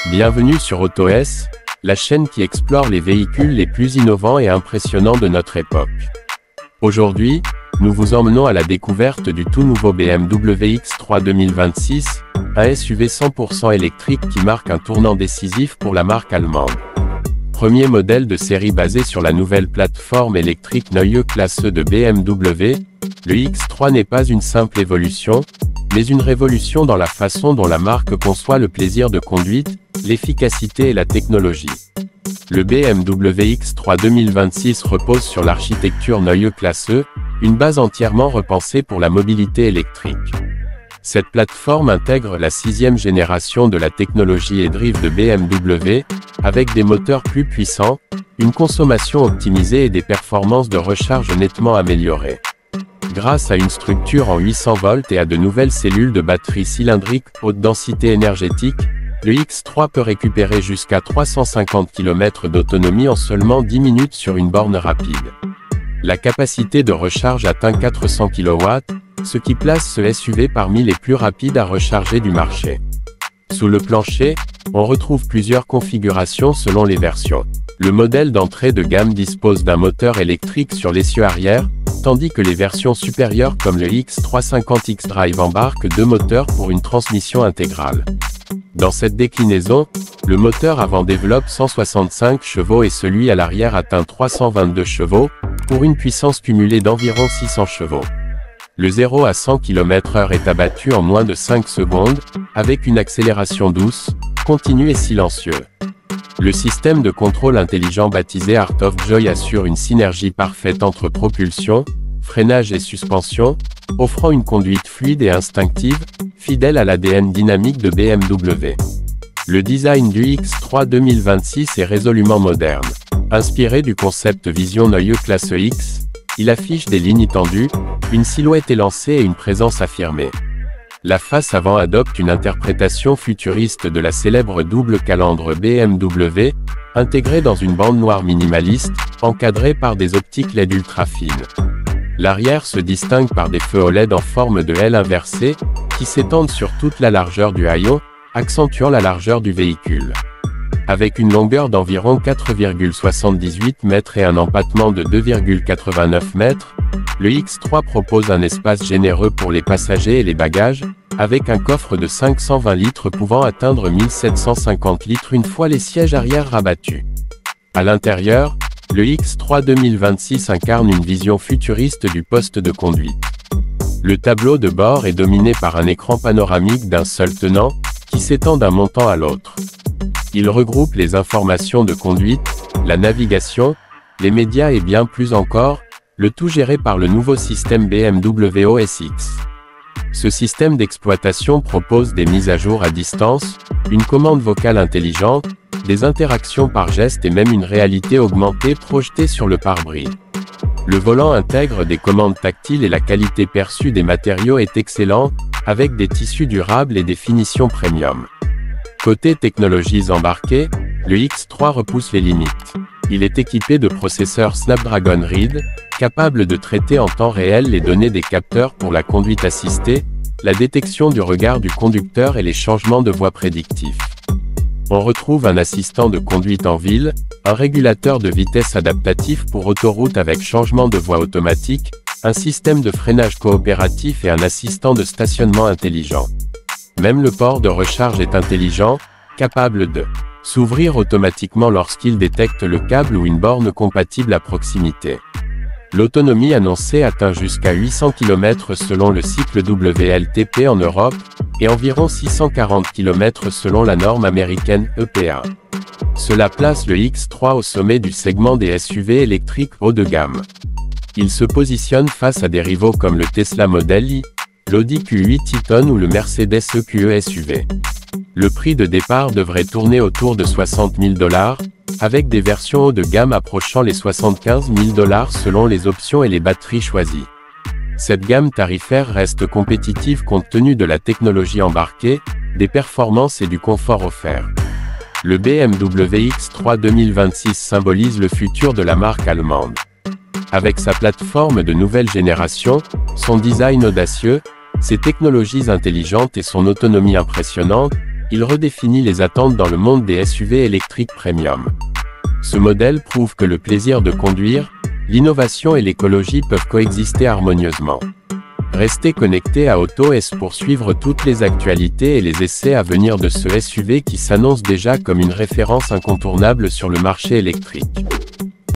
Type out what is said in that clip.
Bienvenue sur AutoS, la chaîne qui explore les véhicules les plus innovants et impressionnants de notre époque. Aujourd'hui, nous vous emmenons à la découverte du tout nouveau BMW X3 2026, un SUV 100% électrique qui marque un tournant décisif pour la marque allemande. Premier modèle de série basé sur la nouvelle plateforme électrique Neue Klasse de BMW, le X3 n'est pas une simple évolution, mais une révolution dans la façon dont la marque conçoit le plaisir de conduite, l'efficacité et la technologie. Le BMW X3 2026 repose sur l'architecture Neue Klasse, une base entièrement repensée pour la mobilité électrique. Cette plateforme intègre la 6e génération de la technologie e-drive de BMW, avec des moteurs plus puissants, une consommation optimisée et des performances de recharge nettement améliorées. Grâce à une structure en 800 volts et à de nouvelles cellules de batterie cylindrique haute densité énergétique, le X3 peut récupérer jusqu'à 350 km d'autonomie en seulement 10 minutes sur une borne rapide. La capacité de recharge atteint 400 kW, ce qui place ce SUV parmi les plus rapides à recharger du marché. Sous le plancher, on retrouve plusieurs configurations selon les versions. Le modèle d'entrée de gamme dispose d'un moteur électrique sur l'essieu arrière, tandis que les versions supérieures comme le X350 xDrive embarquent deux moteurs pour une transmission intégrale. Dans cette déclinaison, le moteur avant développe 165 chevaux et celui à l'arrière atteint 322 chevaux, pour une puissance cumulée d'environ 600 chevaux. Le 0 à 100 km/h est abattu en moins de 5 secondes, avec une accélération douce, continue et silencieuse. Le système de contrôle intelligent baptisé Art of Joy assure une synergie parfaite entre propulsion, freinage et suspension, offrant une conduite fluide et instinctive, fidèle à l'ADN dynamique de BMW. Le design du X3 2026 est résolument moderne. Inspiré du concept Vision Neue Klasse X, il affiche des lignes tendues, une silhouette élancée et une présence affirmée. La face avant adopte une interprétation futuriste de la célèbre double calandre BMW, intégrée dans une bande noire minimaliste, encadrée par des optiques LED ultra fines. L'arrière se distingue par des feux OLED en forme de L inversée, qui s'étendent sur toute la largeur du haillon, accentuant la largeur du véhicule. Avec une longueur d'environ 4,78 mètres et un empattement de 2,89 mètres, le X3 propose un espace généreux pour les passagers et les bagages, avec un coffre de 520 litres pouvant atteindre 1750 litres une fois les sièges arrière rabattus. À l'intérieur, le X3 2026 incarne une vision futuriste du poste de conduite. Le tableau de bord est dominé par un écran panoramique d'un seul tenant, qui s'étend d'un montant à l'autre. Il regroupe les informations de conduite, la navigation, les médias et bien plus encore, le tout géré par le nouveau système BMW OS X. Ce système d'exploitation propose des mises à jour à distance, une commande vocale intelligente, des interactions par geste et même une réalité augmentée projetée sur le pare-brise. Le volant intègre des commandes tactiles et la qualité perçue des matériaux est excellente, avec des tissus durables et des finitions premium. Côté technologies embarquées, le X3 repousse les limites. Il est équipé de processeurs Snapdragon Ride, capables de traiter en temps réel les données des capteurs pour la conduite assistée, la détection du regard du conducteur et les changements de voie prédictifs. On retrouve un assistant de conduite en ville, un régulateur de vitesse adaptatif pour autoroute avec changement de voie automatique, un système de freinage coopératif et un assistant de stationnement intelligent. Même le port de recharge est intelligent, capable de s'ouvrir automatiquement lorsqu'il détecte le câble ou une borne compatible à proximité. L'autonomie annoncée atteint jusqu'à 800 km selon le cycle WLTP en Europe, et environ 640 km selon la norme américaine EPA. Cela place le X3 au sommet du segment des SUV électriques haut de gamme. Il se positionne face à des rivaux comme le Tesla Model Y, l'Audi Q8 e-tron ou le Mercedes EQE SUV. Le prix de départ devrait tourner autour de 60 000 $, avec des versions haut de gamme approchant les 75 000 $ selon les options et les batteries choisies. Cette gamme tarifaire reste compétitive compte tenu de la technologie embarquée, des performances et du confort offert. Le BMW X3 2026 symbolise le futur de la marque allemande. Avec sa plateforme de nouvelle génération, son design audacieux, Ses technologies intelligentes et son autonomie impressionnante, il redéfinit les attentes dans le monde des SUV électriques premium. Ce modèle prouve que le plaisir de conduire, l'innovation et l'écologie peuvent coexister harmonieusement. Restez connectés à AutoS pour suivre toutes les actualités et les essais à venir de ce SUV qui s'annonce déjà comme une référence incontournable sur le marché électrique.